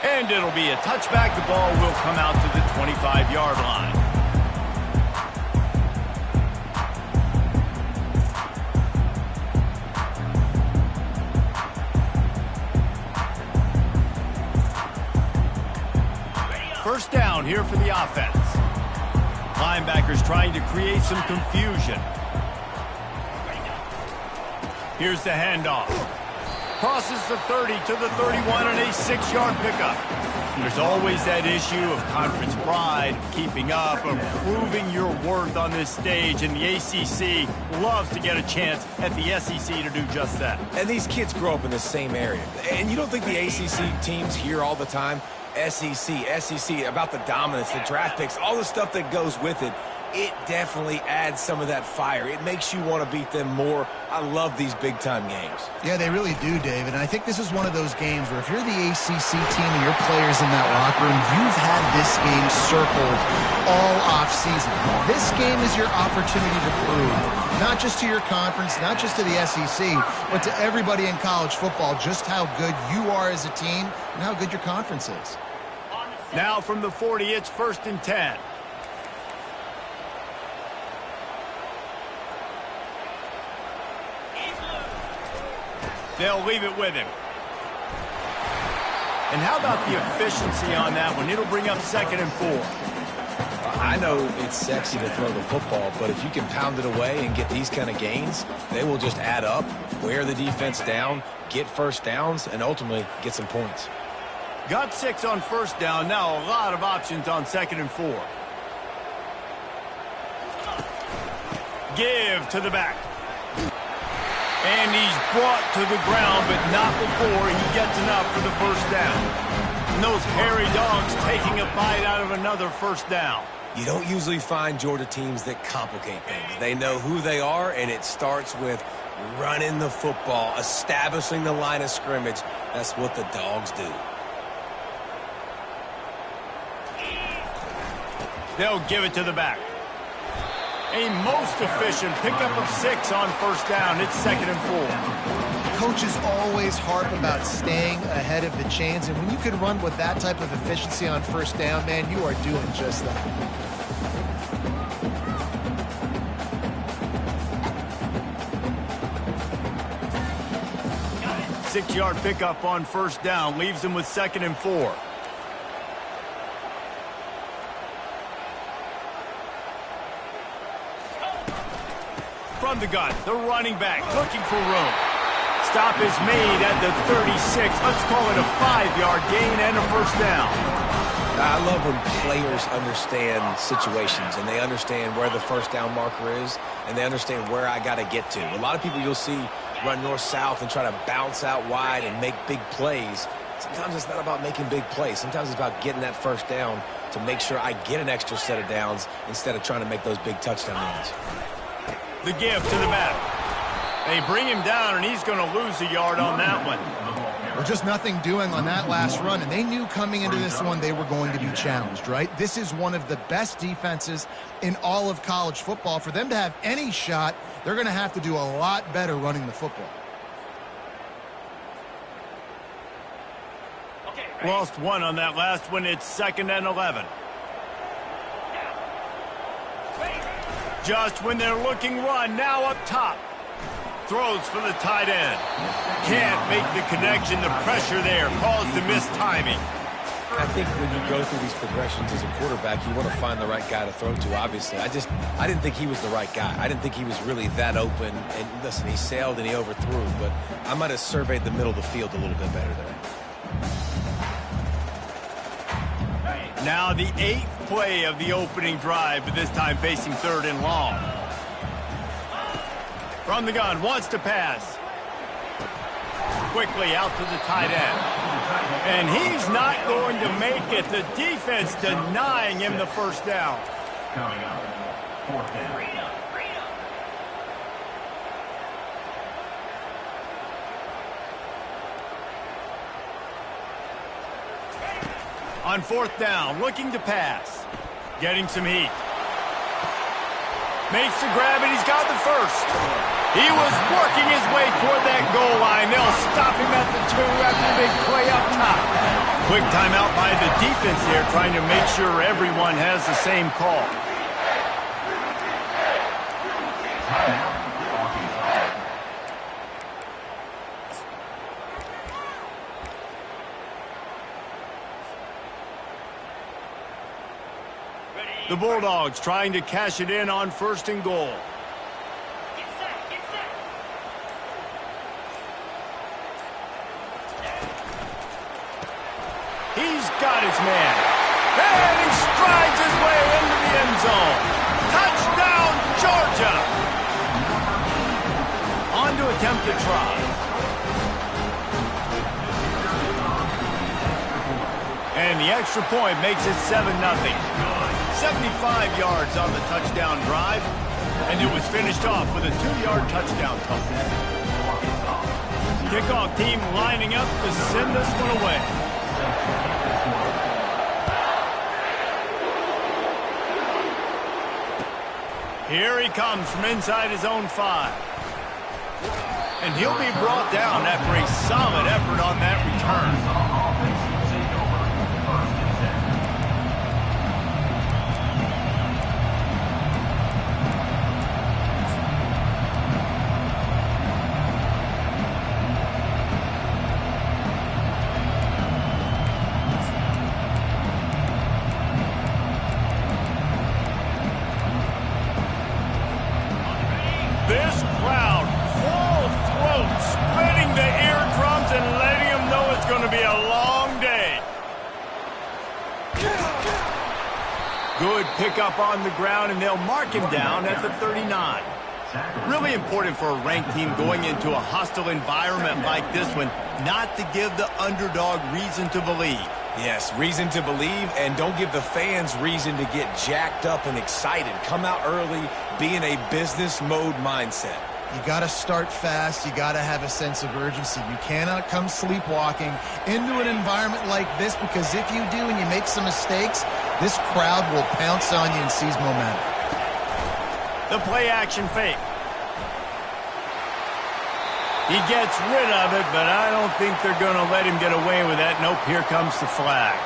And it'll be a touchback. The ball will come out to the 25-yard line. First down here for the offense. Linebackers trying to create some confusion. Here's the handoff. Crosses the 30 to the 31 and a 6-yard pickup. There's always that issue of conference pride, keeping up, of proving your worth on this stage, and the ACC loves to get a chance at the SEC to do just that. And these kids grow up in the same area. And you don't think the ACC teams hear all the time, SEC, about the dominance, the draft picks, all the stuff that goes with it. It definitely adds some of that fire. It makes you want to beat them more. I love these big-time games. Yeah, they really do, David. And I think this is one of those games where if you're the ACC team and your players in that locker room, you've had this game circled all offseason. This game is your opportunity to prove, not just to your conference, not just to the SEC, but to everybody in college football, just how good you are as a team and how good your conference is. Now from the 40, it's 1st and 10. They'll leave it with him. And how about the efficiency on that one? It'll bring up 2nd and 4. I know it's sexy to throw the football, but if you can pound it away and get these kind of gains, they will just add up, wear the defense down, get first downs, and ultimately get some points. Got 6 on 1st down. Now a lot of options on 2nd and 4. Give to the back. And he's brought to the ground, but not before he gets enough for the 1st down. And those hairy dogs taking a bite out of another 1st down. You don't usually find Georgia teams that complicate things. They know who they are, and it starts with running the football, establishing the line of scrimmage. That's what the dogs do. They'll give it to the back. A most efficient pickup of 6 on 1st down. It's 2nd and 4. Coaches always harp about staying ahead of the chains, and when you can run with that type of efficiency on 1st down, man, you are doing just that. Six-yard pickup on 1st down leaves them with 2nd and 4. From the gun, the running back looking for room. Stop is made at the 36. Let's call it a 5-yard gain and a 1st down. I love when players understand situations and they understand where the 1st down marker is and they understand where I got to get to. A lot of people you'll see run north-south and try to bounce out wide and make big plays. Sometimes it's not about making big plays. Sometimes it's about getting that 1st down to make sure I get an extra set of downs instead of trying to make those big touchdown runs. The give to the back. They bring him down, and he's going to lose a yard on that one. Well, just nothing doing on that last run, and they knew coming into this one they were going to be challenged, right? This is one of the best defenses in all of college football. For them to have any shot, they're going to have to do a lot better running the football. Lost 1 on that last one. It's 2nd and 11. Just when they're looking run, now up top. Throws for the tight end. Can't make the connection. The pressure there caused the missed timing. I think when you go through these progressions as a quarterback, you want to find the right guy to throw to, obviously. I didn't think he was the right guy. I didn't think he was really that open. And listen, he sailed and he overthrew, but I might have surveyed the middle of the field a little bit better there. Now the 8th play of the opening drive, but this time facing 3rd and long. From the gun, wants to pass. Quickly out to the tight end. And he's not going to make it. The defense denying him the 1st down. Coming up, 4th down. On 4th down, looking to pass. Getting some heat. Makes the grab, and he's got the 1st. He was working his way toward that goal line. They'll stop him at the 2 after the big play up top. Quick timeout by the defense here, trying to make sure everyone has the same call. The Bulldogs trying to cash it in on 1st and goal. He's got his man. And he strides his way into the end zone. Touchdown, Georgia! On to attempt to try. And the extra point makes it 7-0. 75 yards on the touchdown drive, and it was finished off with a 2-yard touchdown total. Kickoff team lining up to send this one away. Here he comes from inside his own 5. And he'll be brought down after a solid effort on that return. This crowd, full throat, spreading the eardrums and letting them know it's going to be a long day. Good pickup on the ground, and they'll mark him down at the 39. Really important for a ranked team going into a hostile environment like this one, not to give the underdog reason to believe. Yes, reason to believe, and don't give the fans reason to get jacked up and excited. Come out early, be in a business mode mindset. You got to start fast. You got to have a sense of urgency. You cannot come sleepwalking into an environment like this, because if you do and you make some mistakes, this crowd will pounce on you and seize momentum. The play action fake. He gets rid of it, but I don't think they're going to let him get away with that. Nope, here comes the flag.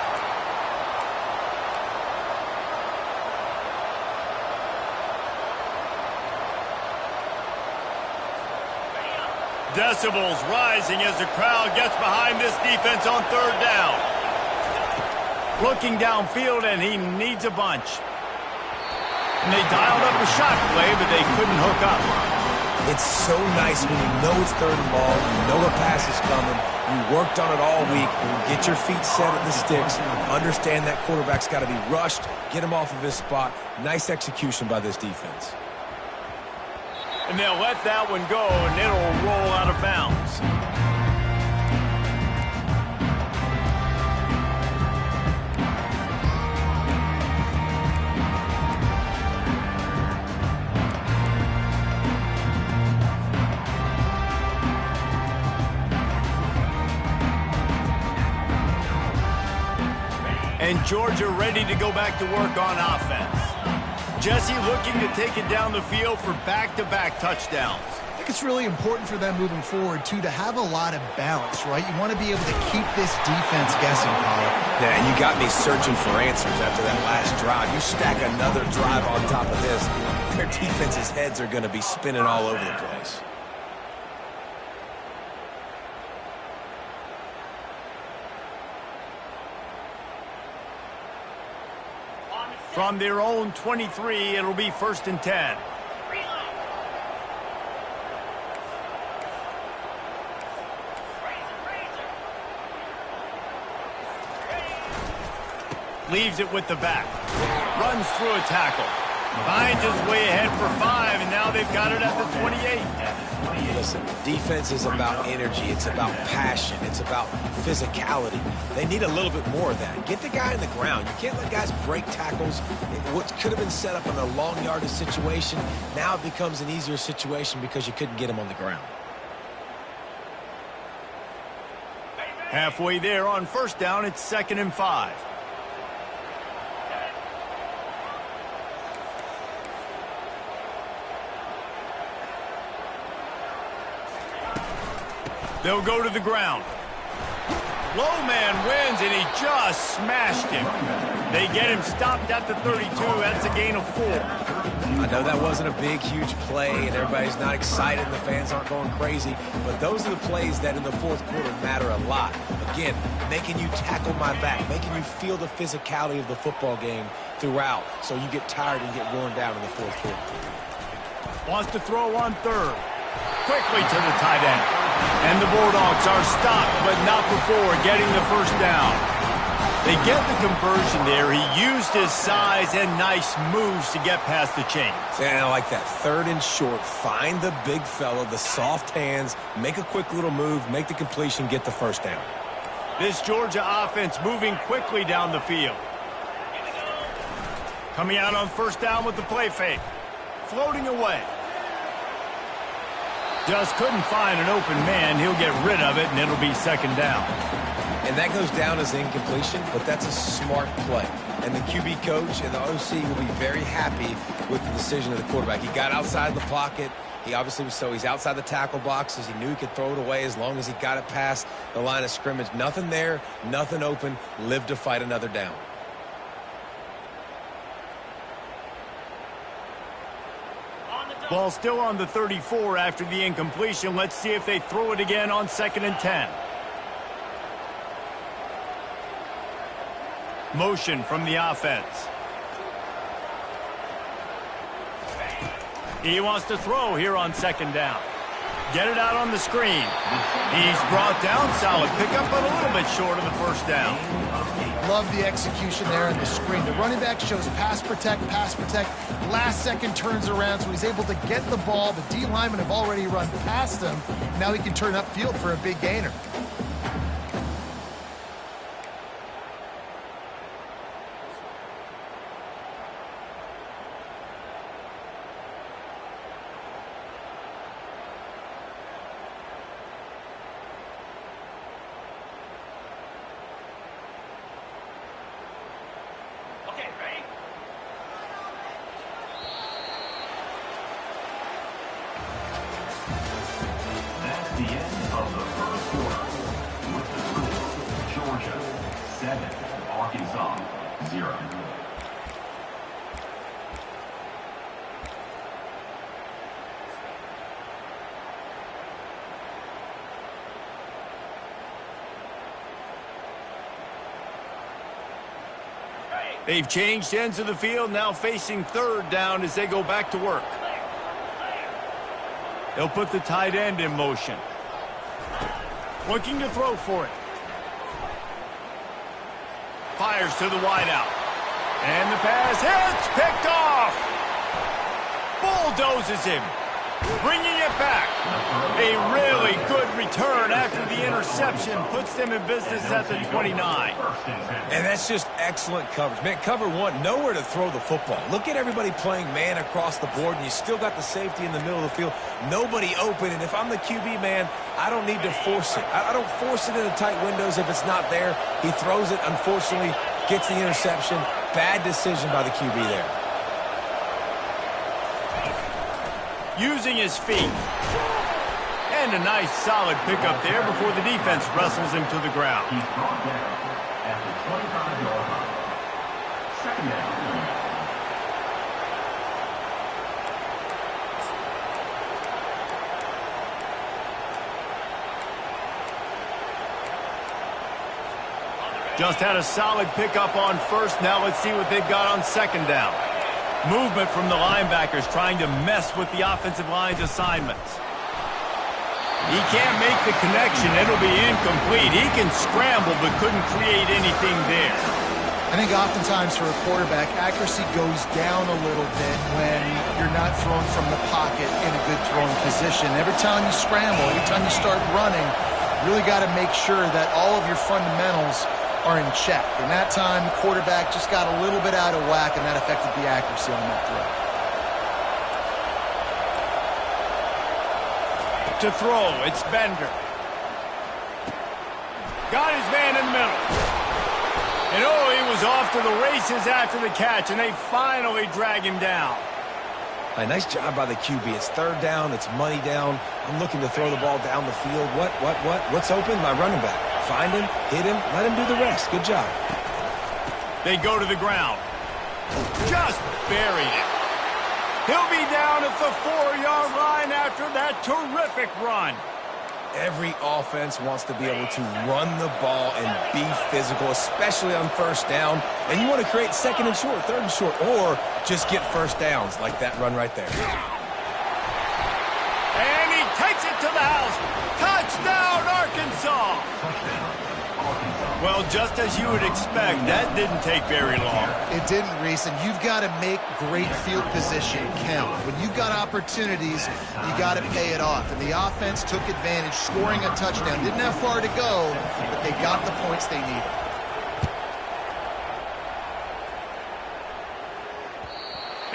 Decibels rising as the crowd gets behind this defense on 3rd down. Looking downfield, and he needs a bunch. And they dialed up a shot play, but they couldn't hook up. It's so nice when you know it's 3rd and ball, you know a pass is coming, you worked on it all week, get your feet set at the sticks, understand that quarterback's got to be rushed, get him off of his spot. Nice execution by this defense. And they'll let that one go, and it'll roll out of bounds. And Georgia ready to go back to work on offense. Jesse looking to take it down the field for back-to-back touchdowns. I think it's really important for them moving forward, too, to have a lot of balance, right? You want to be able to keep this defense guessing, Pollard. Yeah, and you got me searching for answers after that last drive. You stack another drive on top of this, their defense's heads are going to be spinning all over the place. From their own 23, it'll be 1st and 10. Leaves it with the back. Runs through a tackle. Finds his way ahead for 5, and now they've got it at the 28. Listen, defense is about energy. It's about passion. It's about physicality. They need a little bit more of that. Get the guy in the ground. You can't let guys break tackles. What could have been set up in a long yardage situation, now it becomes an easier situation because you couldn't get him on the ground. Halfway there on 1st down, it's 2nd and 5. They'll go to the ground. Low man wins, and he just smashed him. They get him stopped at the 32. That's a gain of 4. I know that wasn't a big, huge play, and everybody's not excited, and the fans aren't going crazy, but those are the plays that in the fourth quarter matter a lot. Again, making you tackle my back, making you feel the physicality of the football game throughout, so you get tired and get worn down in the fourth quarter. Wants to throw on third. Quickly to the tight end. And the Bulldogs are stopped, but not before getting the first down. They get the conversion there. He used his size and nice moves to get past the chains. And I like that. Third and short. Find the big fella, the soft hands, make a quick little move, make the completion, get the first down. This Georgia offense moving quickly down the field. Coming out on first down with the play fake. Floating away. Just couldn't find an open man. He'll get rid of it, and it'll be second down. And that goes down as incompletion, but that's a smart play. And the QB coach and the OC will be very happy with the decision of the quarterback. He got outside the pocket. He obviously was he's outside the tackle boxes. He knew he could throw it away as long as he got it past the line of scrimmage. Nothing there, nothing open. Live to fight another down. Ball still on the 34 after the incompletion. Let's see if they throw it again on 2nd and 10. Motion from the offense. He wants to throw here on 2nd down. Get it out on the screen. He's brought down. Solid pickup, but a little bit short of the first down. Love the execution there on the screen. The running back shows pass protect, last second turns around, so he's able to get the ball. The D linemen have already run past him. Now he can turn upfield for a big gainer. The end of the first quarter with the score, Georgia 7, Arkansas 0. They've changed ends of the field, now facing third down as they go back to work. They'll put the tight end in motion. Looking to throw for it. Fires to the wideout. And the pass hits, picked off. Bulldozes him. Bringing it back. A really good return after the interception puts them in business at the 29. And that's just excellent coverage. Man, cover one, nowhere to throw the football. Look at everybody playing man across the board, and you still got the safety in the middle of the field. Nobody open, and if I'm the QB, man, I don't need to force it. I don't force it into tight windows if it's not there. He throws it, unfortunately, gets the interception. Bad decision by the QB there. Using his feet. And a nice solid pickup there before the defense wrestles him to the ground. He's brought down at the 25-yard line. Second down. Just had a solid pickup on first. Now let's see what they've got on second down. Movement from the linebackers trying to mess with the offensive line's assignments. He can't make the connection. It'll be incomplete. He can scramble but couldn't create anything there. I think oftentimes for a quarterback, accuracy goes down a little bit when you're not throwing from the pocket in a good throwing position. Every time you scramble, every time you start running, you really got to make sure that all of your fundamentals are in check. And that time, the quarterback just got a little bit out of whack, and that affected the accuracy on that throw. To throw, it's Bender. Got his man in the middle. And oh, he was off to the races after the catch, and they finally drag him down. A nice job by the QB. It's third down. It's money down. I'm looking to throw the ball down the field. What's open? My running back. Find him, hit him, let him do the rest. Good job. They go to the ground. Just buried it. He'll be down at the 4-yard line after that terrific run. Every offense wants to be able to run the ball and be physical, especially on first down. And you want to create second and short, third and short, or just get first downs like that run right there. And he takes it to the house. Touchdown, Arkansas. Touchdown, Arkansas. Well, just as you would expect, that didn't take very long. It didn't, Reese, and you've got to make great field position count. When you've got opportunities, you got to pay it off. And the offense took advantage, scoring a touchdown. Didn't have far to go, but they got the points they needed.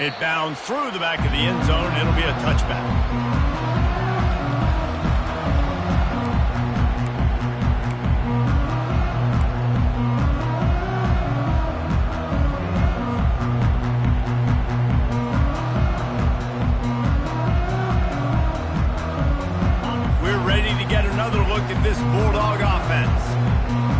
It bounds through the back of the end zone. It'll be a touchback. At this Bulldog offense.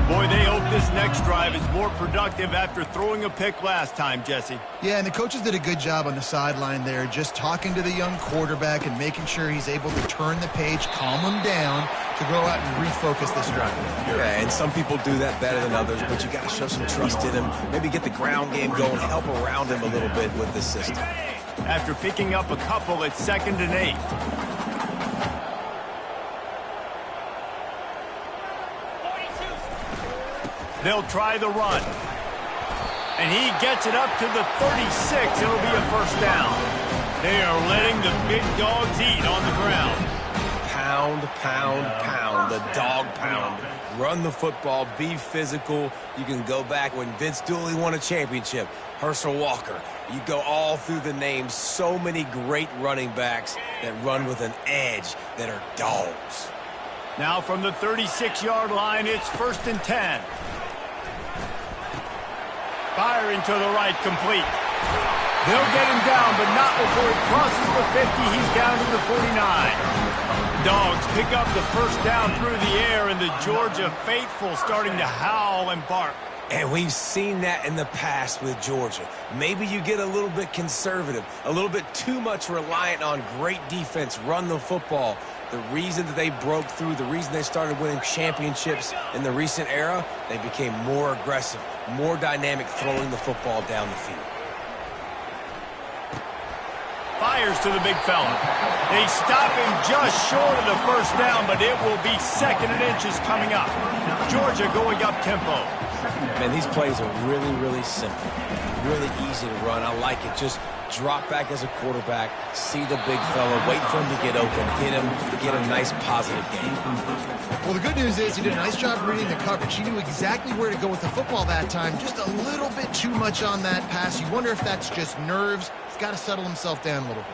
Boy, they hope this next drive is more productive after throwing a pick last time, Jesse. Yeah, and the coaches did a good job on the sideline there, just talking to the young quarterback and making sure he's able to turn the page, calm him down to go out and refocus this drive. Yeah, and some people do that better than others, but you got to show some trust in him. Maybe get the ground game going, help around him a little bit with this system. After picking up a couple at 2nd and 8. They'll try the run. And he gets it up to the 36. It'll be a first down. They are letting the big dogs eat on the ground. Pound, pound, pound. The dog pound. Run the football. Be physical. You can go back when Vince Dooley won a championship. Herschel Walker. You go all through the names. So many great running backs that run with an edge that are dogs. Now from the 36-yard line, it's 1st and 10. Firing to the right, complete. They'll get him down, but not before he crosses the 50. He's down to the 49. Dogs pick up the first down through the air, and the Georgia faithful starting to howl and bark. And we've seen that in the past with Georgia. Maybe you get a little bit conservative, a little bit too much reliant on great defense, run the football. The reason that they broke through, the reason they started winning championships in the recent era, they became more aggressive, more dynamic throwing the football down the field. Fires to the big fella. They stop him just short of the first down, but it will be 2nd and inches coming up. Georgia going up tempo. Man, these plays are really, really simple. Really easy to run. I like it. Just drop back as a quarterback, see the big fella, wait for him to get open, hit him, get a nice positive game. Well, the good news is he did a nice job reading the coverage. He knew exactly where to go with the football that time. Just a little bit too much on that pass. You wonder if that's just nerves. He's got to settle himself down a little bit.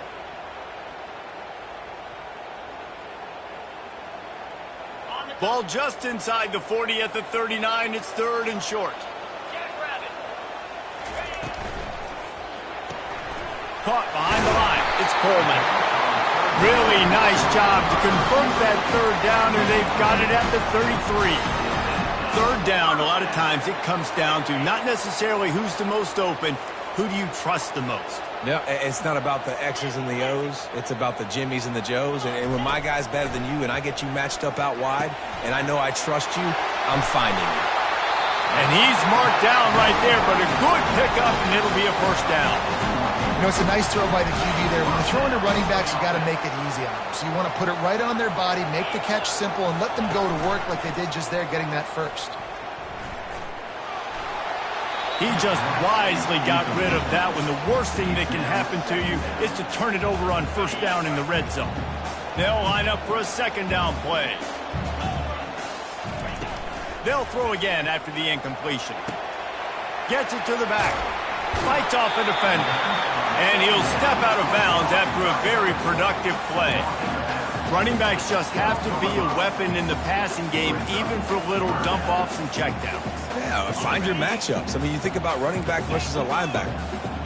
Ball just inside the 40 at the 39. It's 3rd and short. Caught behind the line. It's Coleman. Really nice job to convert that 3rd down, and they've got it at the 33. 3rd down, a lot of times it comes down to not necessarily who's the most open, who do you trust the most? No, it's not about the X's and the O's. It's about the Jimmies and the Joes. And when my guy's better than you and I get you matched up out wide and I know I trust you, I'm finding you. And he's marked down right there, but a good pickup, and it'll be a first down. You know, it's a nice throw by the QB there. When you're throwing to running backs, you got to make it easy on them. So you want to put it right on their body, make the catch simple, and let them go to work like they did just there, getting that first. He just wisely got rid of that one. The worst thing that can happen to you is to turn it over on first down in the red zone. They'll line up for a 2nd down play. They'll throw again after the incompletion. Gets it to the back. Fights off a defender. And he'll step out of bounds after a very productive play. Running backs just have to be a weapon in the passing game, even for little dump-offs and checkdowns. Yeah, find your matchups. I mean, you think about running back versus a linebacker.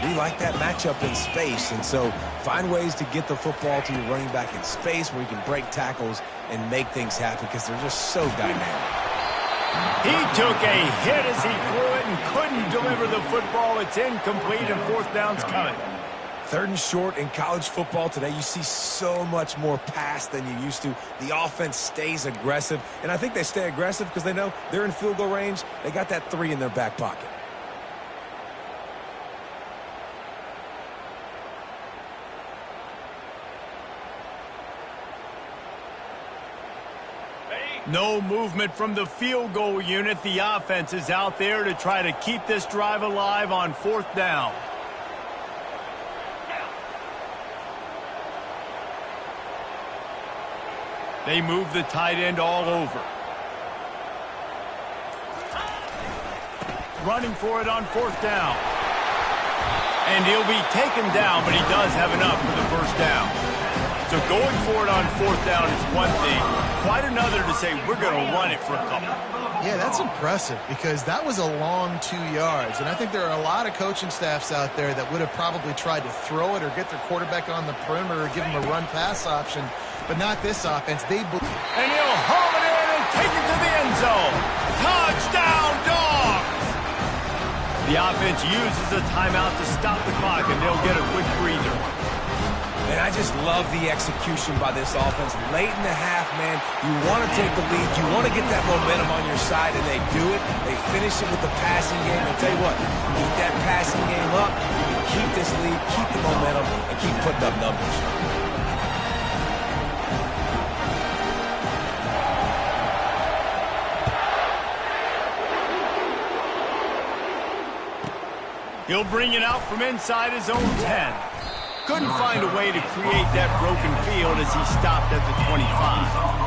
we like that matchup in space. And so find ways to get the football to your running back in space where you can break tackles and make things happen because they're just so dynamic. He took a hit as he threw it and couldn't deliver the football. It's incomplete and fourth down's coming. 3rd and short in college football today. You see so much more pass than you used to. The offense stays aggressive, and I think they stay aggressive because they know they're in field goal range. They got that 3 in their back pocket. No movement from the field goal unit. The offense is out there to try to keep this drive alive on 4th down. They move the tight end all over. Running for it on 4th down. And he'll be taken down, but he does have enough for the first down. So going for it on 4th down is one thing. Quite another to say we're going to run it for a couple. Yeah, that's impressive because that was a long 2 yards. And I think there are a lot of coaching staffs out there that would have probably tried to throw it or get their quarterback on the perimeter or give him a run-pass option. But not this offense. And he'll haul it in and take it to the end zone. Touchdown, Dogs! The offense uses a timeout to stop the clock, and they'll get a quick breather. And I just love the execution by this offense. Late in the half, man, you want to take the lead. You want to get that momentum on your side, and they do it. They finish it with the passing game. I'll tell you what, keep that passing game up. You can keep this lead, keep the momentum, and keep putting up numbers. He'll bring it out from inside his own 10. Couldn't find a way to create that broken field as he stopped at the 25.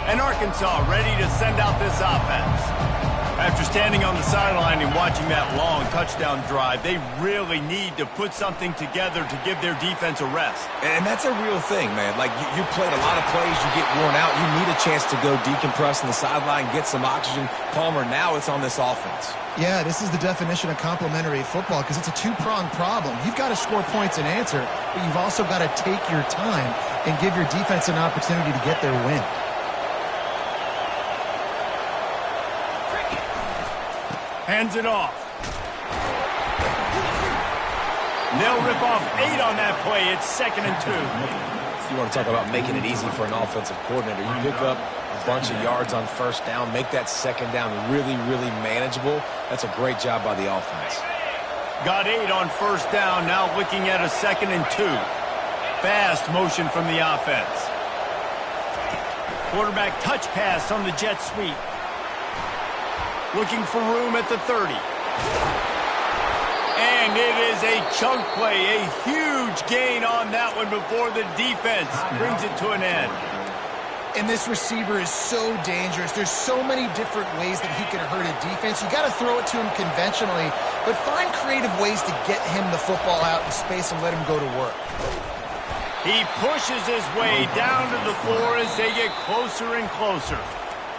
And Arkansas ready to send out this offense. After standing on the sideline and watching that long touchdown drive, they really need to put something together to give their defense a rest. And that's a real thing, man. Like, you played a lot of plays, you get worn out, you need a chance to go decompress on the sideline, get some oxygen. Palmer, now it's on this offense. Yeah, this is the definition of complementary football because it's a two-pronged problem. You've got to score points and answer, but you've also got to take your time and give your defense an opportunity to get their win. Hands it off. They'll rip off 8 on that play. It's 2nd and 2. You want to talk about making it easy for an offensive coordinator. You pick up a bunch of yards on 1st down, make that 2nd down really, really manageable. That's a great job by the offense. Got 8 on 1st down, now looking at a 2nd and 2. Fast motion from the offense. Quarterback touch pass on the jet sweep. Looking for room at the 30. And it is a chunk play, a huge gain on that one before the defense brings it to an end. And this receiver is so dangerous. There's so many different ways that he can hurt a defense. You got to throw it to him conventionally, but find creative ways to get him the football out in space and let him go to work. He pushes his way down to the floor as they get closer and closer.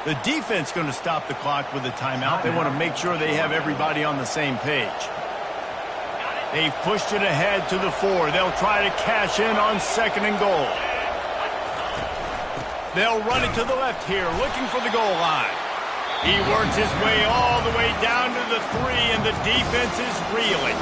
The defense going to stop the clock with a timeout. They want to make sure they have everybody on the same page. They've pushed it ahead to the 4. They'll try to cash in on 2nd and goal. They'll run it to the left here, looking for the goal line. He works his way all the way down to the 3, and the defense is reeling.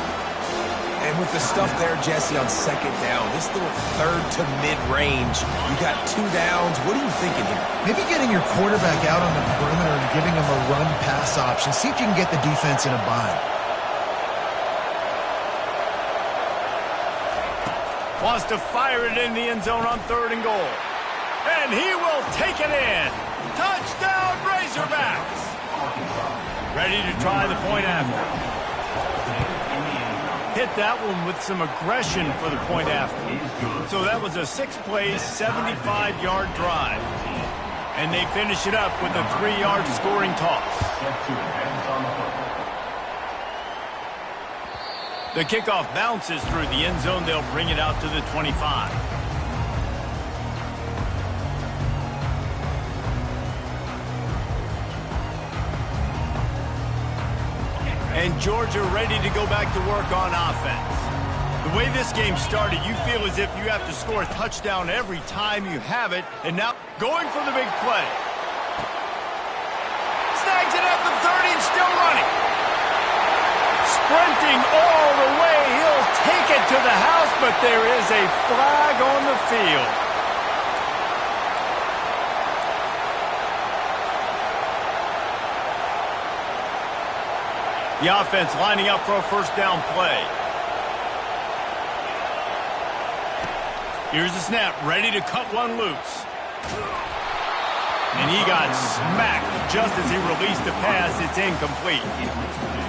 And with the stuff there, Jesse, on 2nd down, this little 3rd to mid-range, you got 2 downs. What are you thinking here? Maybe getting your quarterback out on the perimeter and giving him a run-pass option. See if you can get the defense in a bind. Wants to fire it in the end zone on 3rd and goal. And he will take it in. Touchdown, Razorbacks. Ready to try the point after. hit that one with some aggression for the point after. So that was a 6-play, 75-yard drive. And they finish it up with a 3-yard scoring toss. The kickoff bounces through the end zone. They'll bring it out to the 25. And Georgia ready to go back to work on offense. The way this game started, you feel as if you have to score a touchdown every time you have it. And now going for the big play. Snags it at the 30 and still running. Sprinting all the way. He'll take it to the house, but there is a flag on the field. The offense lining up for a first down play. Here's the snap, ready to cut one loose. And he got smacked just as he released the pass. It's incomplete.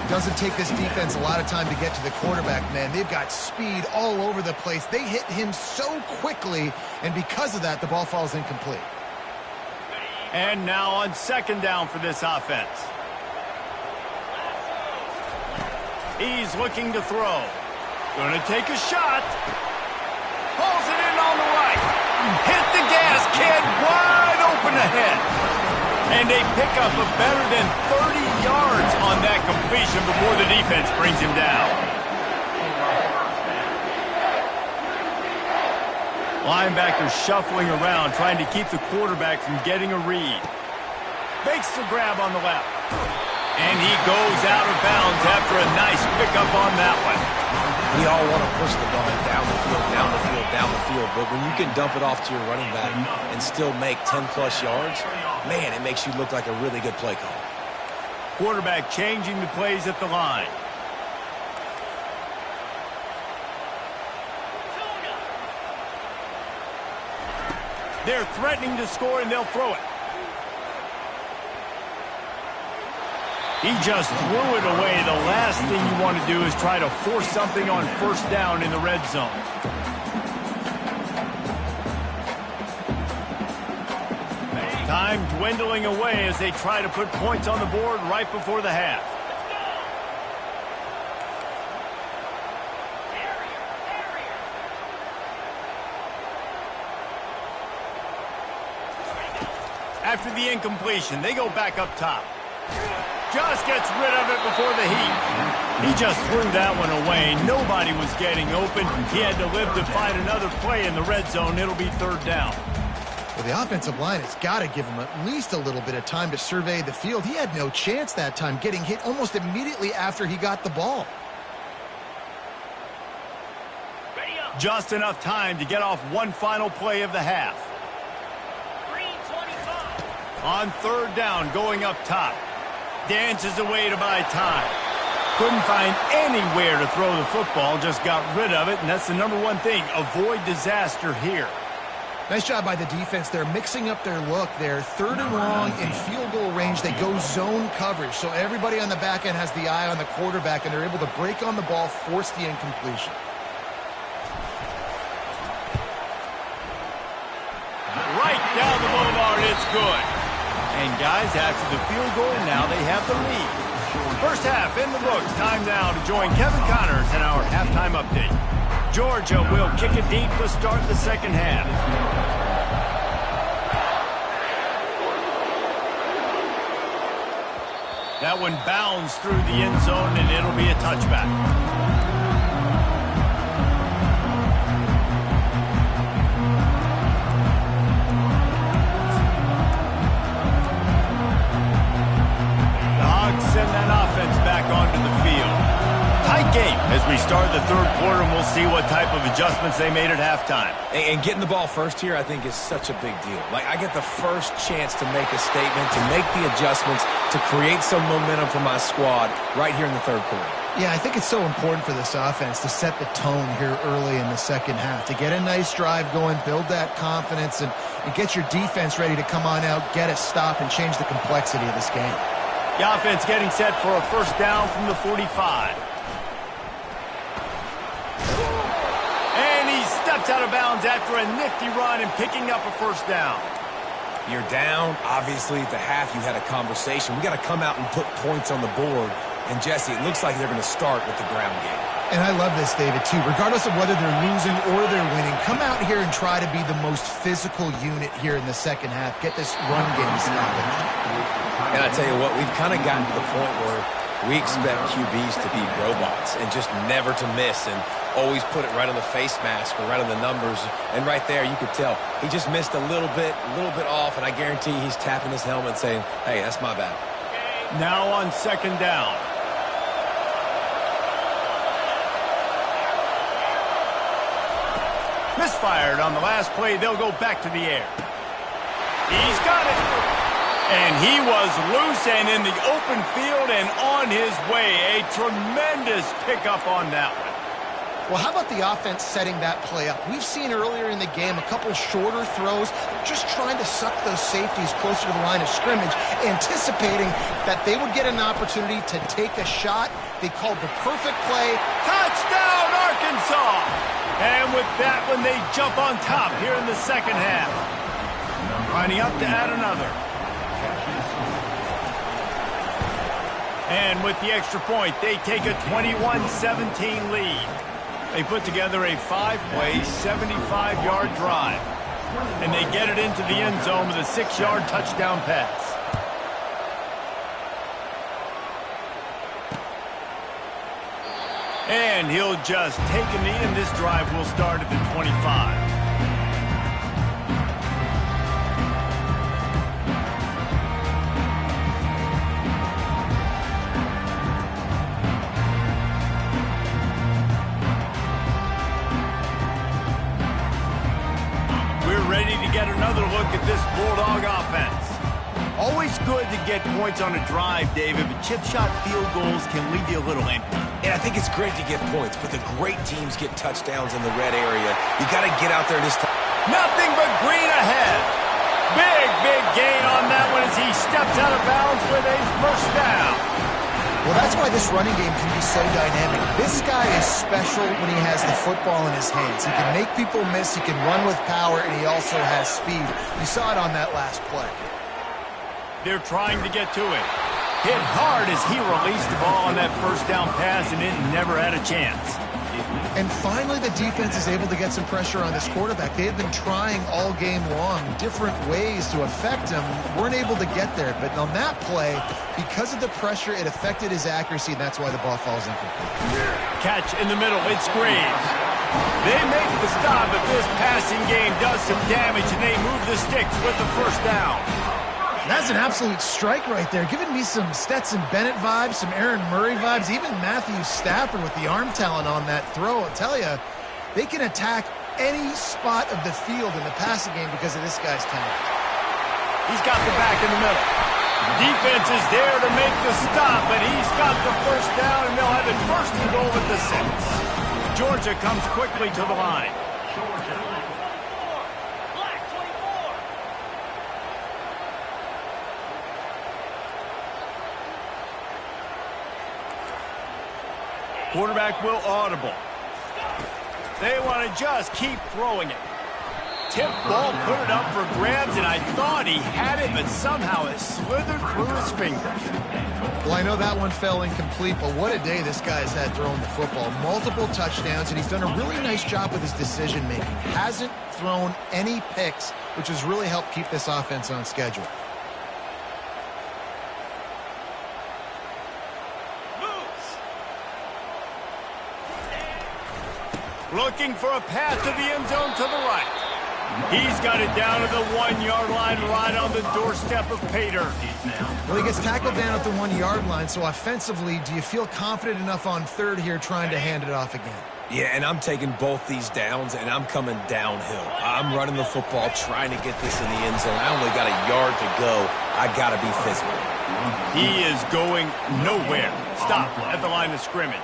Doesn't take this defense a lot of time to get to the quarterback, man. They've got speed all over the place. They hit him so quickly, and because of that, the ball falls incomplete. And now on second down for this offense. He's looking to throw. Gonna take a shot. Pulls it in on the right. Hit the gas, kid. Wide open ahead. And they pick up a better than 30 yards on that completion before the defense brings him down. Linebacker shuffling around, trying to keep the quarterback from getting a read. Makes the grab on the left. And he goes out of bounds after a nice pickup on that one. We all want to push the ball down the field, down the field, down the field. But when you can dump it off to your running back and still make 10-plus yards, man, it makes you look like a really good play call. Quarterback changing the plays at the line. They're threatening to score, and they'll throw it. He just threw it away. The last thing you want to do is try to force something on first down in the red zone. Time dwindling away as they try to put points on the board right before the half. After the incompletion, they go back up top. Just gets rid of it before the heat. He just threw that one away. Nobody was getting open. He had to live to find another play in the red zone. It'll be third down. Well, the offensive line has got to give him at least a little bit of time to survey the field. He had no chance that time, getting hit almost immediately after he got the ball. Just enough time to get off one final play of the half. On third down, going up top. Dances away to buy time. Couldn't find anywhere to throw the football, just got rid of it, and that's the number one thing. Avoid disaster here. Nice job by the defense. They're mixing up their look. They're third and long in field goal range. They go zone coverage, so everybody on the back end has the eye on the quarterback, and they're able to break on the ball, force the incompletion. Right down the boulevard, it's good. And guys, after the field goal, now they have the lead. First half in the books. Time now to join Kevin Connors in our halftime update. Georgia will kick it deep to start the second half. That one bounds through the end zone, and it'll be a touchback. Send that offense back onto the field. Tight game as we start the third quarter, and we'll see what type of adjustments they made at halftime. And getting the ball first here, I think, is such a big deal. Like, I get the first chance to make a statement, to make the adjustments, to create some momentum for my squad right here in the third quarter. Yeah, I think it's so important for this offense to set the tone here early in the second half, to get a nice drive going, build that confidence, and get your defense ready to come on out, get a stop, and change the complexity of this game. The offense getting set for a first down from the 45. steps out of bounds after a nifty run and picking up a first down. You're down. Obviously, at the half, you had a conversation. We got to come out and put points on the board. And, Jesse, it looks like they're going to start with the ground game. And I love this, David, too. Regardless of whether they're losing or they're winning, come out here and try to be the most physical unit here in the second half. Get this run game started. And I tell you what, we've kind of gotten to the point where we expect QBs to be robots and just never to miss and always put it right on the face mask or right on the numbers. And right there, you could tell he just missed a little bit off, and I guarantee he's tapping his helmet saying, hey, that's my bad. Now on second down. Misfired on the last play. They'll go back to the air. He's got it. And he was loose and in the open field and on his way. A tremendous pickup on that one. Well, how about the offense setting that play up? We've seen earlier in the game a couple shorter throws, just trying to suck those safeties closer to the line of scrimmage, anticipating that they would get an opportunity to take a shot. They called the perfect play. Touchdown, Arkansas! And with that one, they jump on top here in the second half. Lining up to add another. And with the extra point, they take a 21-17 lead. They put together a 5-play, 75-yard drive. And they get it into the end zone with a 6-yard touchdown pass. And he'll just take a knee, and this drive will start at the 25. Get another look at this Bulldog offense. Always good to get points on a drive, David, but chip shot field goals can leave you a little empty. And I think it's great to get points, but the great teams get touchdowns in the red area. You got to get out there this time. Nothing but green ahead. Big gain on that one as he steps out of bounds with a first down. Well, that's why this running game can be so dynamic. This guy is special when he has the football in his hands. He can make people miss, he can run with power, and he also has speed. You saw it on that last play. They're trying to get to it. Hit hard as he released the ball on that first down pass, and it never had a chance. And finally, the defense is able to get some pressure on this quarterback. They have been trying all game long different ways to affect him. Weren't able to get there. But on that play, because of the pressure, it affected his accuracy, and that's why the ball falls incomplete. Catch in the middle. It's Graves. They make the stop, but this passing game does some damage, and they move the sticks with the first down. That's an absolute strike right there, giving me some Stetson Bennett vibes, some Aaron Murray vibes, even Matthew Stafford with the arm talent on that throw. I'll tell you, they can attack any spot of the field in the passing game because of this guy's talent. He's got the back in the middle. Defense is there to make the stop, but he's got the first down, and they'll have it first and goal at the 6. Georgia comes quickly to the line. Quarterback will audible. They want to just keep throwing it. Tip ball, put it up for grabs, and I thought he had it, but somehow it slithered through his fingers. Well, I know that one fell incomplete, but what a day this guy's had throwing the football. Multiple touchdowns, and he's done a really nice job with his decision-making. Hasn't thrown any picks, which has really helped keep this offense on schedule. Looking for a path to the end zone to the right. He's got it down to the 1-yard line right on the doorstep of Pater. Well, he gets tackled down at the 1-yard line, so offensively, do you feel confident enough on third here trying to hand it off again? Yeah, and I'm taking both these downs, and I'm coming downhill. I'm running the football, trying to get this in the end zone. I only got a yard to go. I got to be physical. He is going nowhere. Stop at the line of scrimmage.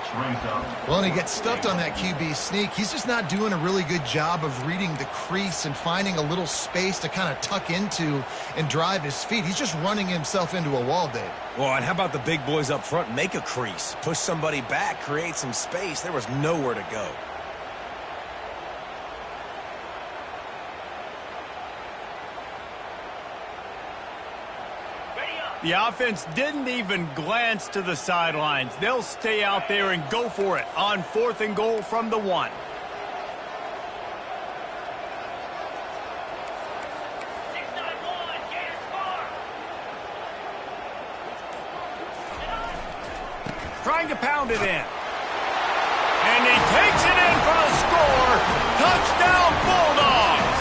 Well, and he gets stuffed on that QB sneak. He's just not doing a really good job of reading the crease and finding a little space to kind of tuck into and drive his feet. He's just running himself into a wall, Dave. Well, and how about the big boys up front? Make a crease. Push somebody back. Create some space. There was nowhere to go. The offense didn't even glance to the sidelines. They'll stay out there and go for it on 4th and goal from the 1. Trying to pound it in. And he takes it in for a score. Touchdown, Bulldogs!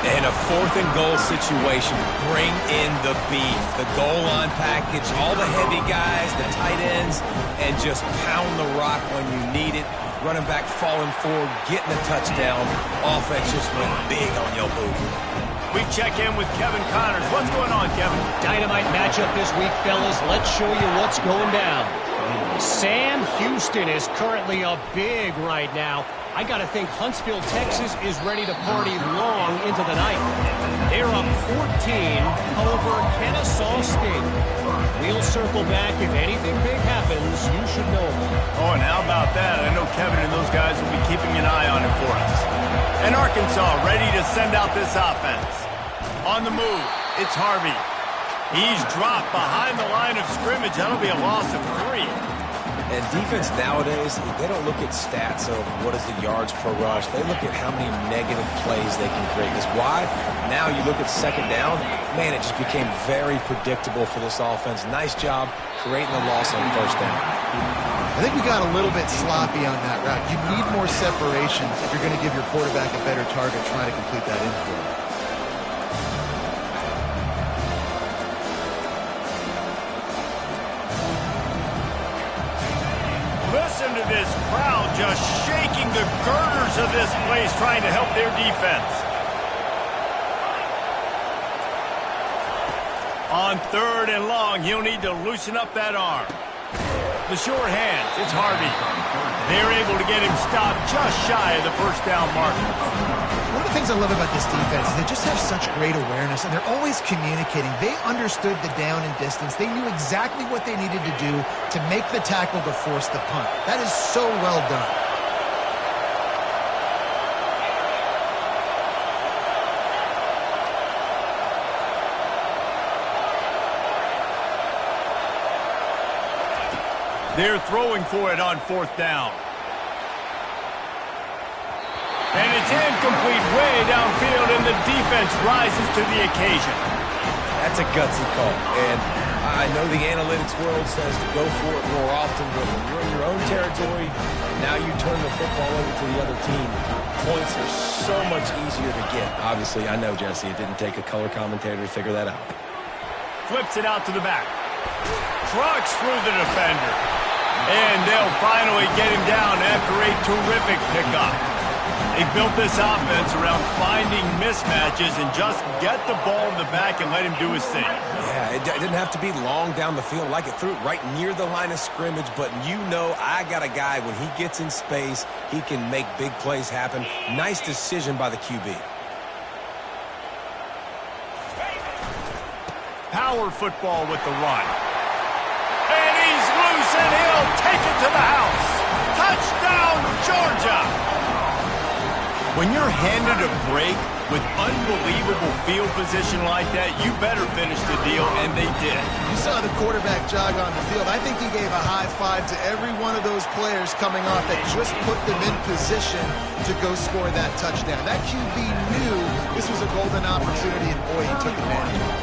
In a 4th and goal situation, bring in the beef. The goal line package, all the heavy guys, the tight ends, and just pound the rock when you need it. Running back falling forward, getting a touchdown. Offense just went big on your boot. We check in with Kevin Connors. What's going on, Kevin? Dynamite matchup this week, fellas. Let's show you what's going down. Sam Houston is currently up big right now. I got to think Huntsville, Texas is ready to party long into the night. They're up 14 over Kennesaw State. We'll circle back. If anything big happens, you should know. Oh, and how about that? I know Kevin and those guys will be keeping an eye on it for us. And Arkansas ready to send out this offense. On the move, it's Harvey. He's dropped behind the line of scrimmage. That'll be a loss of 3. And defense nowadays, they don't look at stats of what is the yards per rush. They look at how many negative plays they can create. Because why? Now you look at 2nd down, man, it just became very predictable for this offense. Nice job creating a loss on 1st down. I think we got a little bit sloppy on that route. You need more separation if you're going to give your quarterback a better target trying to complete that infield. Listen to this crowd just shaking the girders of this place trying to help their defense. On 3rd and long, he'll need to loosen up that arm. The short hands, it's Harvey. They're able to get him stopped just shy of the 1st down marker. One of the things I love about this defense is they just have such great awareness, and they're always communicating. They understood the down and distance. They knew exactly what they needed to do to make the tackle to force the punt. That is so well done. They're throwing for it on 4th down. And it's incomplete way downfield, and the defense rises to the occasion. That's a gutsy call. And I know the analytics world says to go for it more often, but when you're in your own territory, and now you turn the football over to the other team, points are so much easier to get. Obviously, I know, Jesse, it didn't take a color commentator to figure that out. Flips it out to the back. Trucks through the defender. And they'll finally get him down after a terrific pickup. They built this offense around finding mismatches and just get the ball in the back and let him do his thing. Yeah, it didn't have to be long down the field. Like it threw it right near the line of scrimmage, but you know I got a guy, when he gets in space, he can make big plays happen. Nice decision by the QB. Power football with the run. And he's loose, and he'll take it to the house. Touchdown, Georgia! When you're handed a break with unbelievable field position like that, you better finish the deal, and they did. You saw the quarterback jog on the field. I think he gave a high five to every one of those players coming off that just put them in position to go score that touchdown. That QB knew this was a golden opportunity, and boy, he took advantage of it.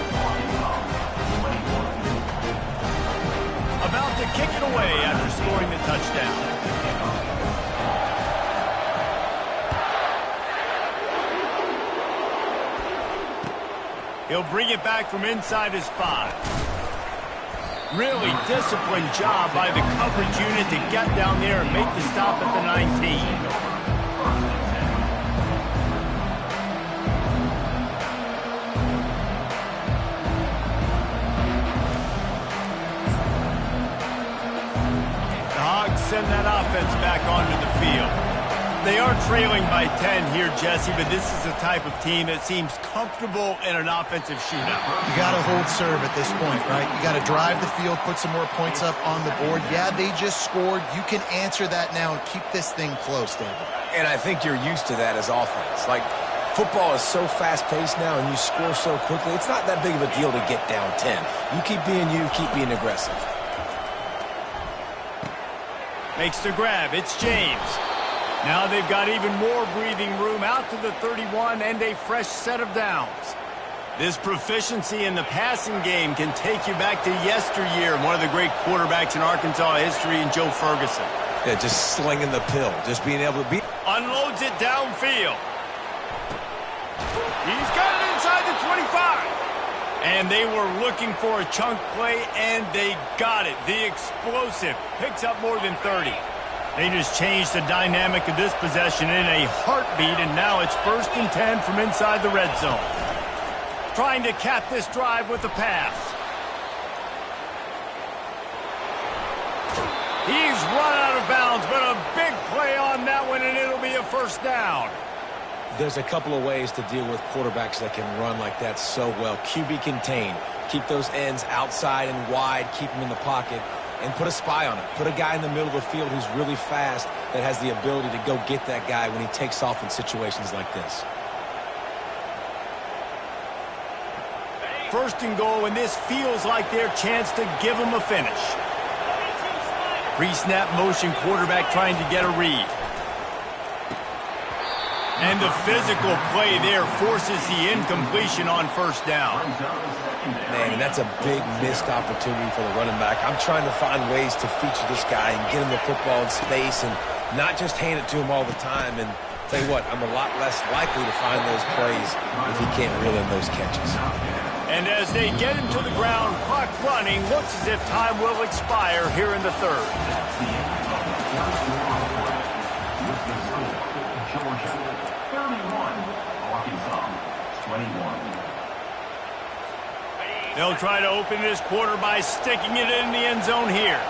About to kick it away after scoring the touchdown. He'll bring it back from inside his 5. Really disciplined job by the coverage unit to get down there and make the stop at the 19. Send that offense back onto the field. They are trailing by 10 here, Jesse, but this is the type of team that seems comfortable in an offensive shootout. You got to hold serve at this point, right? You got to drive the field, put some more points up on the board. Yeah, they just scored. You can answer that now and keep this thing close, David. And I think you're used to that as offense. Like, Football is so fast-paced now, and you score so quickly, it's not that big of a deal to get down 10. You keep being you, keep being aggressive. Makes the grab. It's James. Now they've got even more breathing room out to the 31 and a fresh set of downs. This proficiency in the passing game can take you back to yesteryear, one of the great quarterbacks in Arkansas history, in Joe Ferguson. Yeah, just slinging the pill, just being able to beat. Unloads it downfield. He's got it inside the 25. And they were looking for a chunk play, and they got it. The explosive picks up more than 30. They just changed the dynamic of this possession in a heartbeat, and now it's 1st and 10 from inside the red zone. Trying to cap this drive with a pass. He's run out of bounds, but a big play on that one, and it'll be a 1st down. There's a couple of ways to deal with quarterbacks that can run like that so well. QB contain. Keep those ends outside and wide. Keep them in the pocket. And put a spy on it. Put a guy in the middle of the field who's really fast that has the ability to go get that guy when he takes off in situations like this. 1st and goal, and this feels like their chance to give them a finish. Pre-snap motion, quarterback trying to get a read. And the physical play there forces the incompletion on 1st down. Man, that's a big missed opportunity for the running back. I'm trying to find ways to feature this guy and get him the football in space and not just hand it to him all the time. And tell you what, I'm a lot less likely to find those plays if he can't reel in those catches. And as they get him to the ground, clock running, looks as if time will expire here in the 3rd. Georgia 31, Arkansas 21. They'll try to open this quarter by sticking it in the end zone here.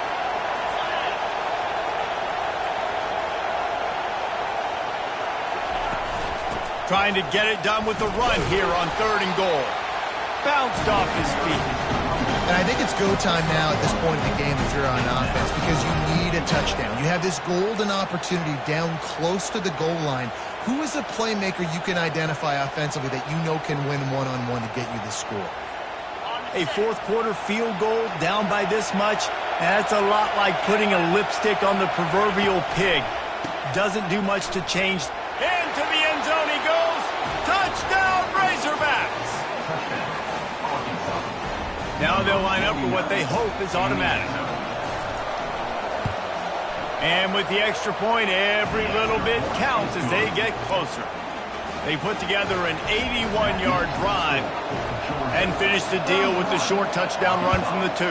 Trying to get it done with the run here on 3rd and goal. Bounced off his feet. And I think it's go time now at this point in the game if you're on offense, because you need a touchdown. You have this golden opportunity down close to the goal line. Who is a playmaker you can identify offensively that you know can win one-on-one to get you the score? A 4th quarter field goal down by this much, that's a lot like putting a lipstick on the proverbial pig. Doesn't do much to change. Into the end zone he goes. Touchdown, Razorbacks! Now they'll line up for what they hope is automatic. And with the extra point, every little bit counts as they get closer. They put together an 81-yard drive and finish the deal with the short touchdown run from the 2.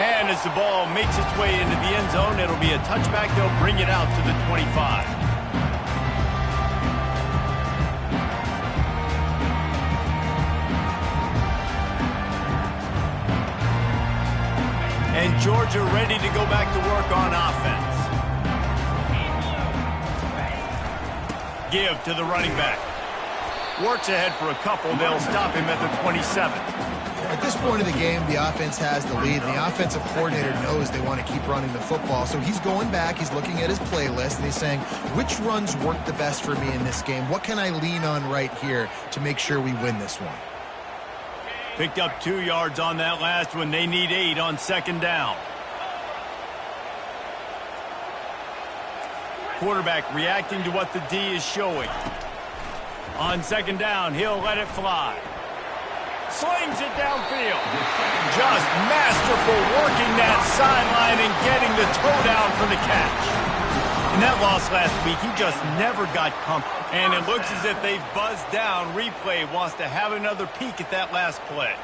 And as the ball makes its way into the end zone, it'll be a touchback. They'll bring it out to the 25. And Georgia ready to go back to work on offense. Give to the running back. Works ahead for a couple. They'll stop him at the 27th. At this point of the game, the offense has the lead, and the offensive coordinator knows they want to keep running the football. So he's going back, he's looking at his playlist, and he's saying, which runs work the best for me in this game? What can I lean on right here to make sure we win this one? Picked up 2 yards on that last one. They need 8 on 2nd down. Quarterback reacting to what the D is showing. On 2nd down, he'll let it fly. Slings it downfield. Just masterful working that sideline and getting the toe down for the catch. In that loss last week, he just never got comfortable. And it looks as if they've buzzed down. Replay wants to have another peek at that last play.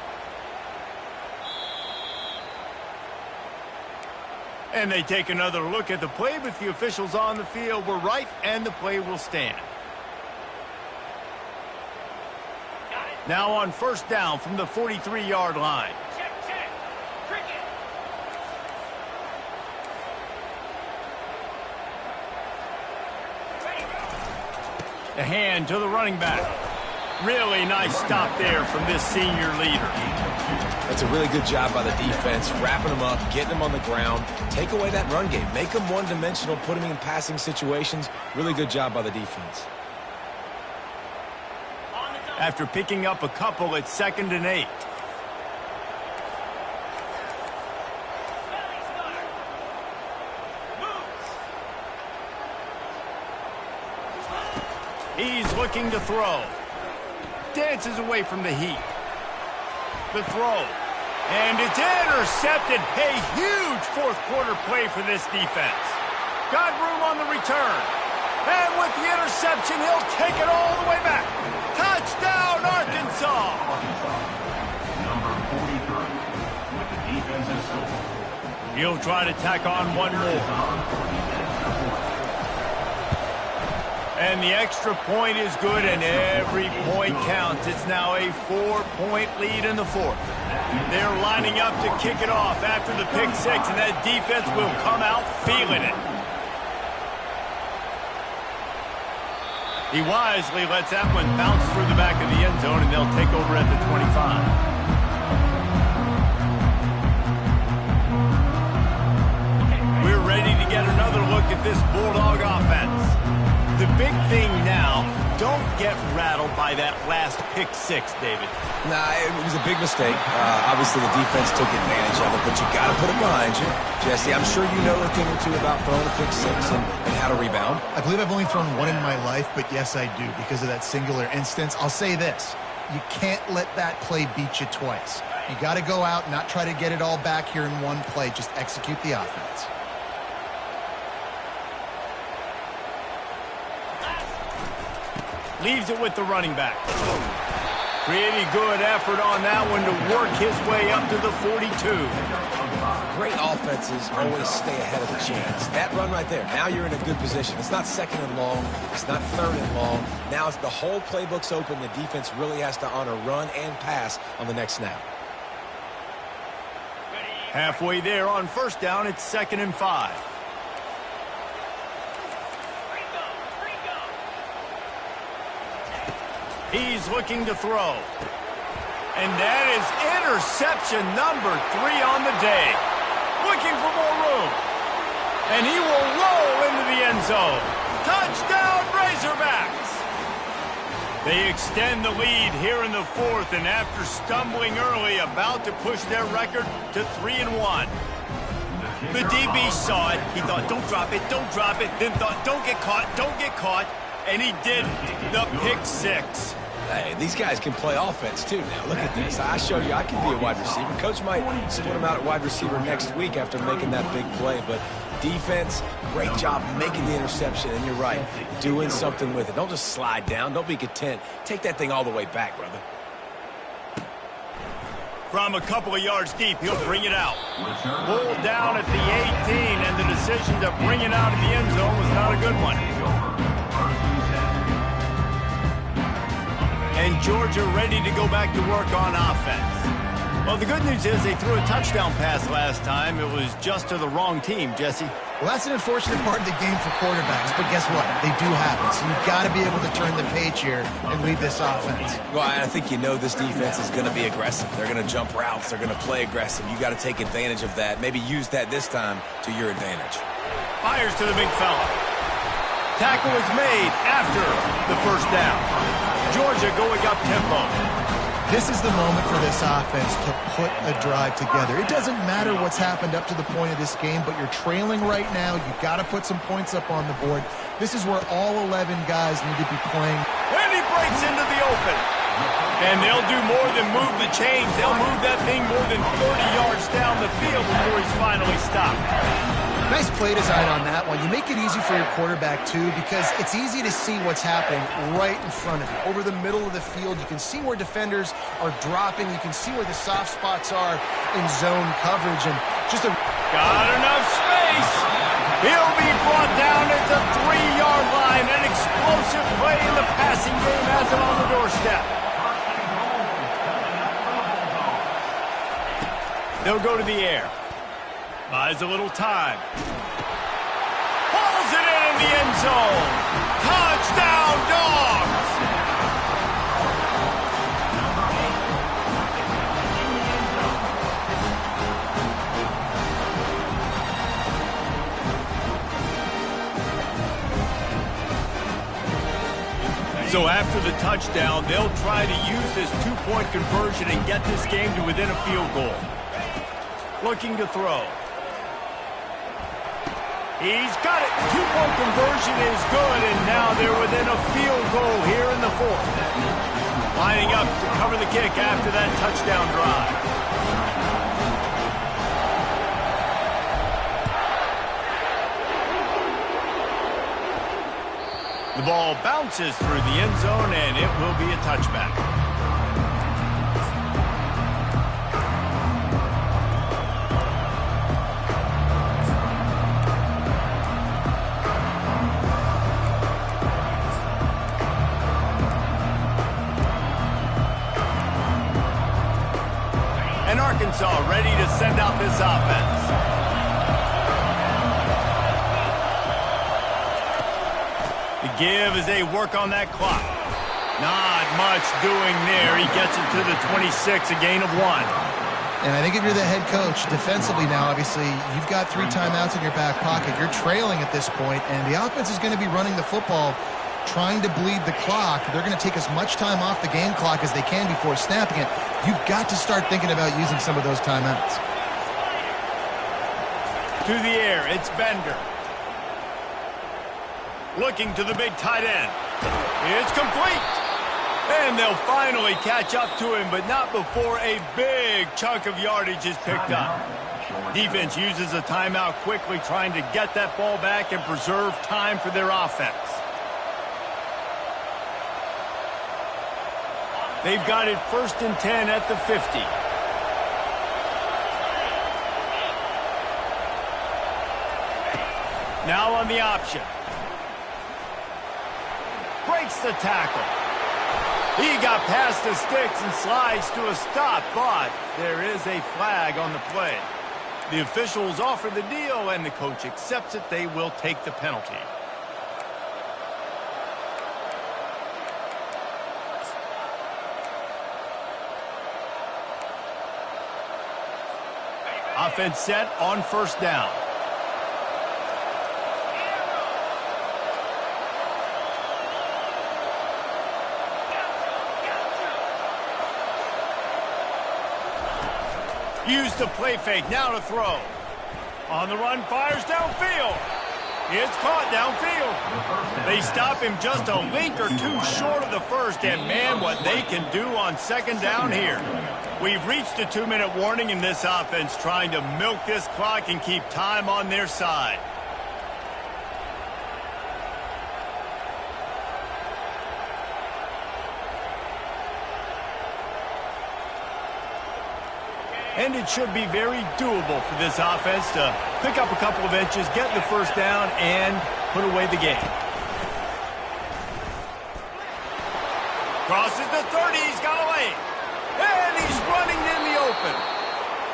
And they take another look at the play, but the officials on the field were right, and the play will stand. Now on 1st down from the 43-yard line. The hand to the running back. Really nice stop there from this senior leader. That's a really good job by the defense, wrapping them up, getting them on the ground. Take away that run game. Make them one-dimensional, put them in passing situations. Really good job by the defense. After picking up a couple, it's 2nd and 8. He's looking to throw. Dances away from the heat. The throw. And it's intercepted. A huge fourth-quarter play for this defense. Got room on the return. And with the interception, he'll take it all the way back. Touchdown, Arkansas! Number 43 with the defensive score. He'll try to tack on one more. And the extra point is good, and every point counts. It's now a 4-point lead in the fourth. They're lining up to kick it off after the pick six, and that defense will come out feeling it. He wisely lets that one bounce through the back of the end zone, and they'll take over at the 25. We're ready to get another look at this Bulldog offense. The big thing now, don't get rattled by that last pick six, David. Nah, it was a big mistake. Obviously, the defense took advantage of it, but you got to put it behind you. Jesse, I'm sure you know a thing or two about throwing a pick six and how to rebound. I believe I've only thrown one in my life, but yes, I do, because of that singular instance. I'll say this. You can't let that play beat you twice. You got to go out and not try to get it all back here in one play. Just execute the offense. Leaves it with the running back. Pretty good effort on that one to work his way up to the 42. Great offenses always stay ahead of the chains. That run right there, now you're in a good position. It's not 2nd and long. It's not 3rd and long. Now it's the whole playbook's open. The defense really has to honor run and pass on the next snap. Halfway there on first down, it's 2nd and 5. He's looking to throw. And that is interception number 3 on the day. Looking for more room. And he will roll into the end zone. Touchdown, Razorbacks! They extend the lead here in the fourth, and after stumbling early, about to push their record to 3-1. The DB saw it. He thought, don't drop it, then thought, don't get caught, and he did the pick six. Hey, these guys can play offense, too, now. Look at this. I showed you I can be a wide receiver. Coach might split him out at wide receiver next week after making that big play. But defense, great job making the interception. And you're right, doing something with it. Don't just slide down. Don't be content. Take that thing all the way back, brother. From a couple of yards deep, he'll bring it out. Pulled down at the 18, and the decision to bring it out of the end zone was not a good one. And Georgia ready to go back to work on offense. Well, the good news is they threw a touchdown pass last time. It was just to the wrong team, Jesse. Well, that's an unfortunate part of the game for quarterbacks, but guess what? They do happen, so you've got to be able to turn the page here and lead this offense. Well, I think you know this defense is going to be aggressive. They're going to jump routes. They're going to play aggressive. You got to take advantage of that. Maybe use that this time to your advantage. Fires to the big fella. Tackle is made after the first down. Georgia going up tempo. This is the moment for this offense to put a drive together. It doesn't matter what's happened up to the point of this game, but you're trailing right now. You've got to put some points up on the board. This is where all 11 guys need to be playing. And he breaks into the open. And they'll do more than move the chains. They'll move that thing more than 30 yards down the field before he's finally stopped. Nice play design on that one. You make it easy for your quarterback, too, because it's easy to see what's happening right in front of you. Over the middle of the field, you can see where defenders are dropping. You can see where the soft spots are in zone coverage. And just a... Got enough space. He'll be brought down at the 3-yard line. An explosive play in the passing game has him on the doorstep. They'll go to the air. Buys a little time. Pulls it in the end zone. Touchdown, Dogs! So after the touchdown, they'll try to use this two-point conversion and get this game to within a field goal. Looking to throw. He's got it. Two-point conversion is good, and now they're within a field goal here in the fourth. Lining up to cover the kick after that touchdown drive. The ball bounces through the end zone, and it will be a touchback. And Arkansas ready to send out this offense. The give as they work on that clock. Not much doing there. He gets it to the 26, a gain of 1. And I think if you're the head coach, defensively now, obviously, you've got 3 timeouts in your back pocket. You're trailing at this point, and the offense is going to be running the football, trying to bleed the clock. They're going to take as much time off the game clock as they can before snapping it. You've got to start thinking about using some of those timeouts. To the air, it's Bender. Looking to the big tight end. It's complete. And they'll finally catch up to him, but not before a big chunk of yardage is picked up. Defense uses a timeout quickly, trying to get that ball back and preserve time for their offense. They've got it 1st and 10 at the 50. Now on the option. Breaks the tackle. He got past the sticks and slides to a stop, but there is a flag on the play. The officials offer the deal, and the coach accepts it. They will take the penalty. Offense set on 1st down. Use the play fake, now to throw. On the run, fires downfield. It's caught downfield. They stop him just a link or 2 short of the first, and man, what they can do on 2nd down here. We've reached a 2-minute warning in this offense, trying to milk this clock and keep time on their side. And it should be very doable for this offense to pick up a couple of inches, get the 1st down, and put away the game. Crosses the 30, he's got away. And he's running in the open.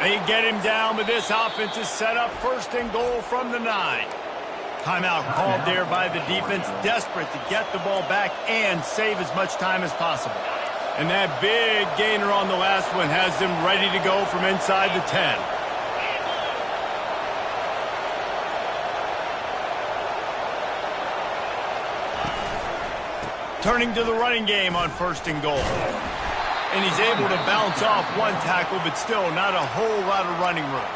They get him down, but this offense is set up 1st and goal from the 9. Timeout called there by the defense, desperate to get the ball back and save as much time as possible. And that big gainer on the last one has them ready to go from inside the 10. Turning to the running game on 1st and goal. And he's able to bounce off one tackle, but still not a whole lot of running room.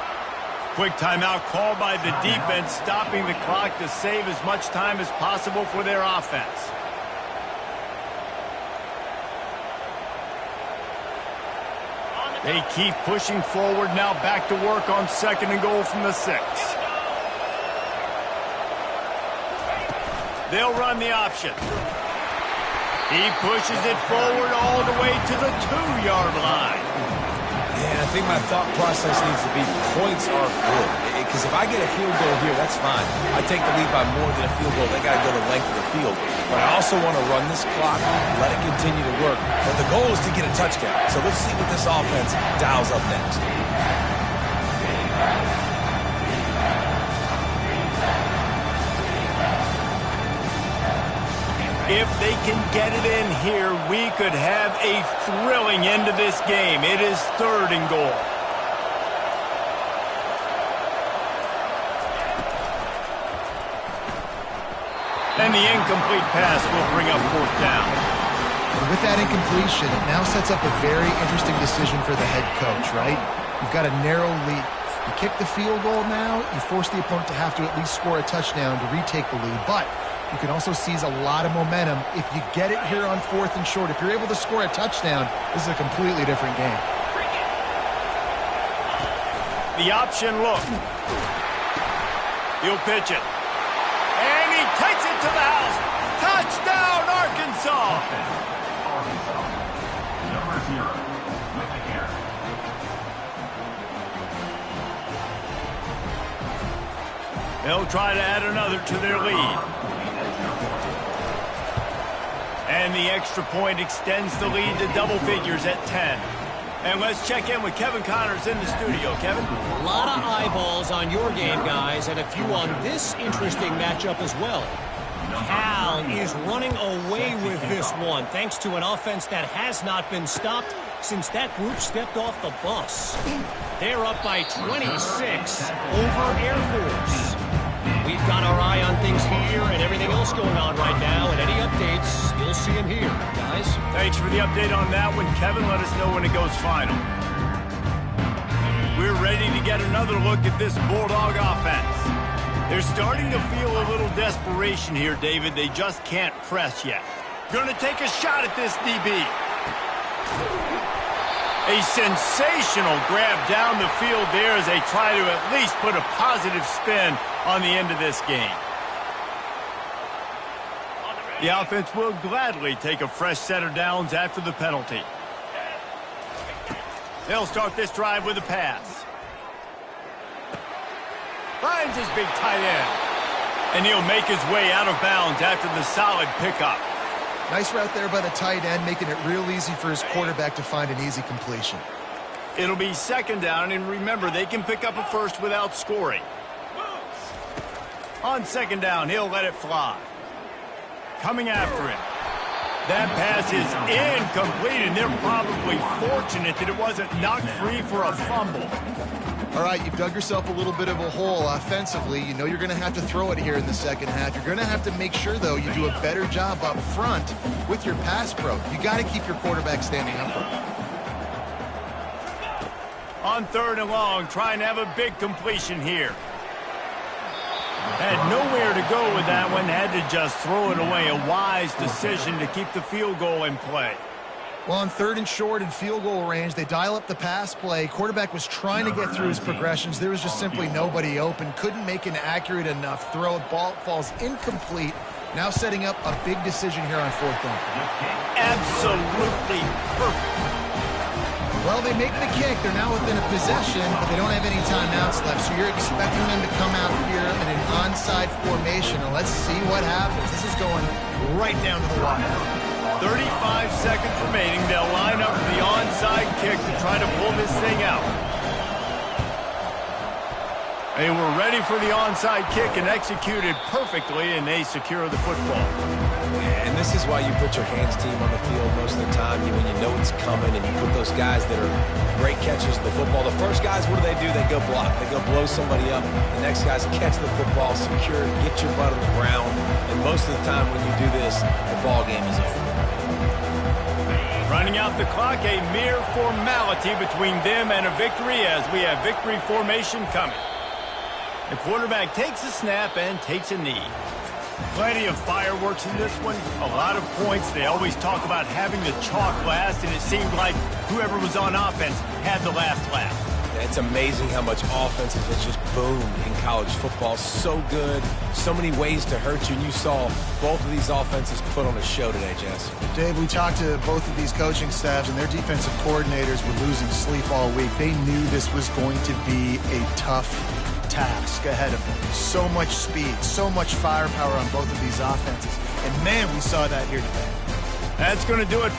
Quick timeout called by the defense, stopping the clock to save as much time as possible for their offense. They keep pushing forward, now back to work on 2nd and goal from the 6. They'll run the option. He pushes it forward all the way to the 2-yard line. Yeah, I think my thought process needs to be points are good. Because if I get a field goal here, that's fine. I take the lead by more than a field goal. They got to go the length of the field. But I also want to run this clock, let it continue to work. But the goal is to get a touchdown. So let's see what this offense dials up next. If they can get it in here, we could have a thrilling end to this game. It is 3rd and goal. And the incomplete pass will bring up 4th down. with that incompletion, it now sets up a very interesting decision for the head coach, right? You've got a narrow lead. You kick the field goal now, you force the opponent to have to at least score a touchdown to retake the lead. But you can also seize a lot of momentum if you get it here on 4th and short. If you're able to score a touchdown, this is a completely different game. The option look. He'll pitch it. And he takes it to the house. Touchdown, Arkansas! Arkansas. Number 0 with the carry. They'll try to add another to their lead. And the extra point extends the lead to double figures at 10. And let's check in with Kevin Connors in the studio. Kevin? A lot of eyeballs on your game, guys, and a few on this interesting matchup as well. Cal is running away with this one, thanks to an offense that has not been stopped since that group stepped off the bus. They're up by 26 over Air Force. We've got our eye on things here and everything else going on right now, and any updates, you'll see them here, guys. Thanks for the update on that one, Kevin. Let us know when it goes final. We're ready to get another look at this Bulldog offense. They're starting to feel a little desperation here, David. They just can't press yet. Gonna take a shot at this DB. A sensational grab down the field there as they try to at least put a positive spin on the end of this game. The offense will gladly take a fresh set of downs after the penalty. They'll start this drive with a pass. Finds his big tight end. And he'll make his way out of bounds after the solid pickup. Nice route there by the tight end, making it real easy for his quarterback to find an easy completion. It'll be 2nd down, and remember, they can pick up a first without scoring. On 2nd down, he'll let it fly. Coming after him. That pass is incomplete, and they're probably fortunate that it wasn't knocked free for a fumble. All right, you've dug yourself a little bit of a hole offensively. You know you're going to have to throw it here in the second half. You're going to have to make sure, though, you do a better job up front with your pass pro. You got to keep your quarterback standing upright. On 3rd and long, trying to have a big completion here. Had nowhere to go with that one. Had to just throw it away. A wise decision to keep the field goal in play. Well, on 3rd and short in field goal range, they dial up the pass play. Quarterback was trying to get through his progressions. There was just simply nobody open. Couldn't make an accurate enough throw. Ball falls incomplete. Now setting up a big decision here on 4th down. Absolutely perfect. Well, they make the kick. They're now within a possession, but they don't have any timeouts left. So you're expecting them to come out here in an onside formation. And let's see what happens. This is going right down to the wire. 35 seconds remaining. They'll line up for the onside kick to try to pull this thing out. They were ready for the onside kick and executed perfectly, and they secure the football. Yeah, and this is why you put your hands team on the field most of the time when you know it's coming, and you put those guys that are great catchers of the football. The first guys, what do? They go block. They go blow somebody up. The next guys catch the football, secure it, get your butt on the ground. And most of the time when you do this, the ball game is over. Running out the clock, a mere formality between them and a victory as we have victory formation coming. The quarterback takes a snap and takes a knee. Plenty of fireworks in this one, a lot of points. They always talk about having the chalk last, and it seemed like whoever was on offense had the last laugh. It's amazing how much offense has just boomed in college football. So good, so many ways to hurt you, and you saw both of these offenses put on a show today, Jess. Dave, we talked to both of these coaching staffs, and their defensive coordinators were losing sleep all week. They knew this was going to be a tough task ahead of them. So much speed, so much firepower on both of these offenses. And, man, we saw that here today. That's going to do it